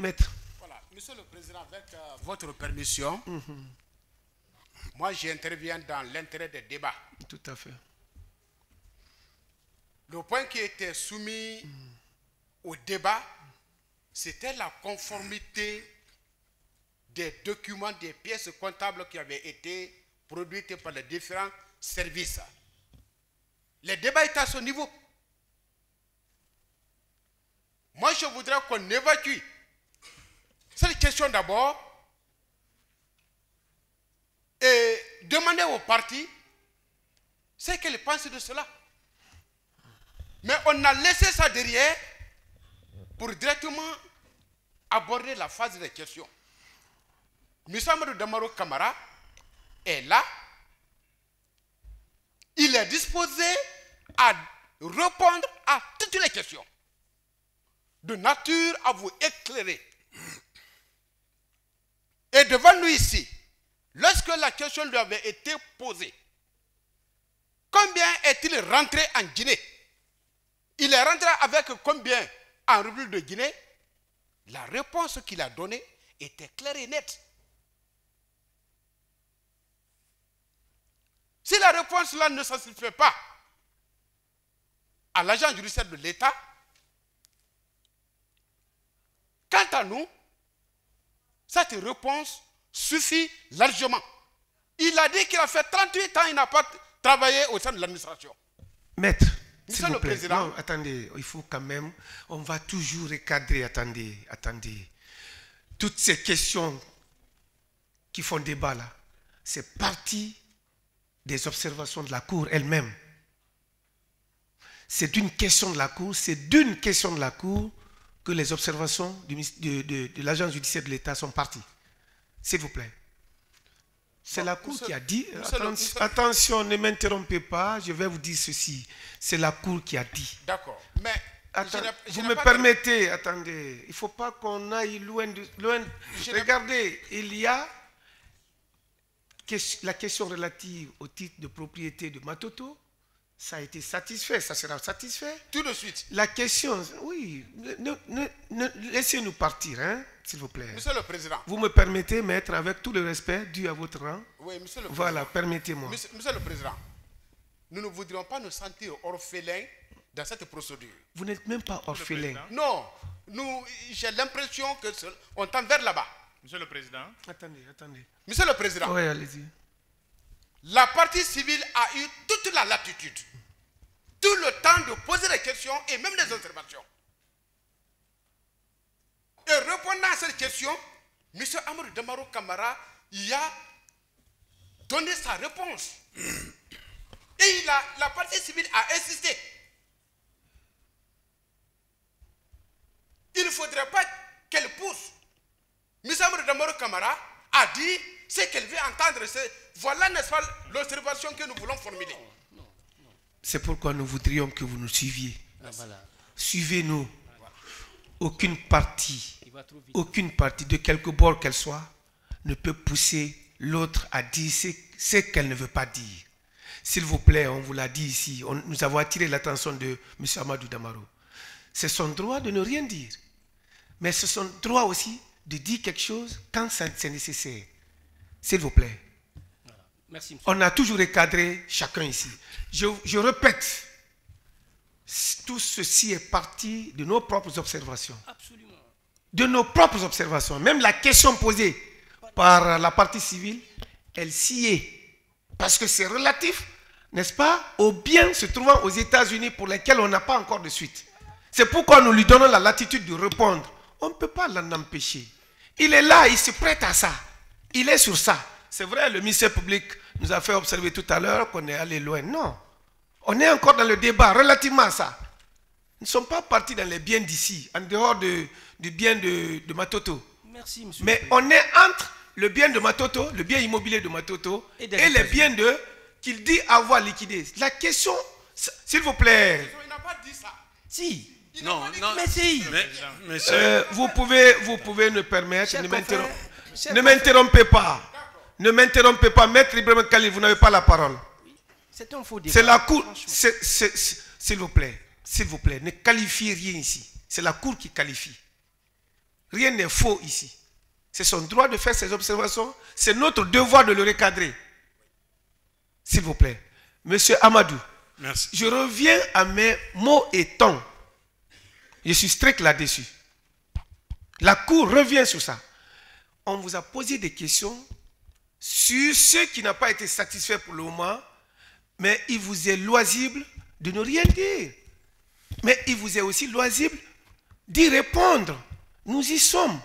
maître. Voilà, Monsieur le Président, avec votre permission, moi j'interviens dans l'intérêt des débats. Tout à fait. Le point qui était soumis au débat, c'était la conformité des documents, des pièces comptables qui avaient été produites par les différents services. Le débat est à ce niveau. Moi, je voudrais qu'on évacue cette question d'abord et demander aux partis ce qu'ils pensent de cela. Mais on a laissé ça derrière pour directement aborder la phase des questions. M. Amadou Damaro Camara est là. Il est disposé à répondre à toutes les questions, de nature à vous éclairer. Et devant nous ici, lorsque la question lui avait été posée, combien est-il rentré en Guinée? Il est rentré avec combien en roubles de Guinée? La réponse qu'il a donnée était claire et nette. Si la réponse-là ne satisfait pas à l'agent judiciaire de l'État, quant à nous, cette réponse suffit largement. Il a dit qu'il a fait 38 ans, il n'a pas travaillé au sein de l'administration. Maître, Monsieur le Président. Non, attendez, il faut quand même, on va toujours recadrer, attendez. Toutes ces questions qui font débat là, c'est partie des observations de la Cour elle-même. C'est d'une question de la Cour, que les observations de l'agent judiciaire de l'État sont parties. S'il vous plaît. C'est la Cour qui a dit, attention, ne m'interrompez pas, je vais vous dire ceci. C'est la Cour qui a dit. D'accord, mais... vous me permettez, attendez, il ne faut pas qu'on aille loin. Regardez, il y a la question relative au titre de propriété de Matoto. Ça a été satisfait, ça sera satisfait. Tout de suite. La question, oui, laissez-nous partir, hein, s'il vous plaît. Monsieur le Président. Vous me permettez, maître, avec tout le respect dû à votre rang. Oui, Monsieur le Président. Voilà, permettez-moi. Monsieur le Président, nous ne voudrions pas nous sentir orphelins dans cette procédure. Vous n'êtes même pas orphelin. Non, j'ai l'impression qu'on tend vers là-bas. Monsieur le Président. Attendez. Monsieur le Président. Oui, allez-y. La partie civile a eu toute la latitude, tout le temps de poser des questions et même des observations. Et répondant à cette question, M. Amadou Damaro Camara y a donné sa réponse. Et la partie civile a insisté. Il ne faudrait pas qu'elle pousse. M. Amadou Damaro Camara a dit ce qu'elle veut entendre. Voilà, n'est-ce pas, l'observation que nous voulons formuler. C'est pourquoi nous voudrions que vous nous suiviez. Voilà. Suivez-nous. Aucune partie, de quelque bord qu'elle soit, ne peut pousser l'autre à dire ce qu'elle ne veut pas dire. S'il vous plaît, on vous l'a dit ici, nous avons attiré l'attention de M. Amadou Damaro. C'est son droit de ne rien dire. Mais c'est son droit aussi de dire quelque chose quand c'est nécessaire. S'il vous plaît. Voilà. Merci, monsieur. On a toujours recadré chacun ici. Je répète, tout ceci est parti de nos propres observations. Absolument. De nos propres observations. Même la question posée par la partie civile, elle s'y est. Parce que c'est relatif, n'est-ce pas, aux biens se trouvant aux États-Unis pour lesquels on n'a pas encore de suite. C'est pourquoi nous lui donnons la latitude de répondre. On ne peut pas l'en empêcher. Il est là, il se prête à ça. Il est sur ça. C'est vrai, le ministère public nous a fait observer tout à l'heure qu'on est allé loin. Non. On est encore dans le débat relativement à ça. Nous ne sommes pas partis dans les biens d'ici, en dehors du bien de Matoto. Merci, monsieur. Mais on est entre le bien de Matoto, le bien immobilier de Matoto, et les biens qu'il dit avoir liquidés. La question, s'il vous plaît. Il n'a pas dit ça. Si. Non, mais si. Vous pouvez nous permettre, ne m'interrompez pas. Ne m'interrompez pas, Maître Ibrahim Khalil, vous n'avez pas la parole. C'est un faux débat. C'est la Cour. S'il vous plaît, ne qualifiez rien ici. C'est la Cour qui qualifie. Rien n'est faux ici. C'est son droit de faire ses observations. C'est notre devoir de le recadrer. S'il vous plaît. Monsieur Amadou, Merci. je reviens à mes mots et tons. Je suis strict là-dessus. La Cour revient sur ça. On vous a posé des questions sur ce qui n'a pas été satisfait pour le moment, mais il vous est loisible de ne rien dire. Mais il vous est aussi loisible d'y répondre. Nous y sommes.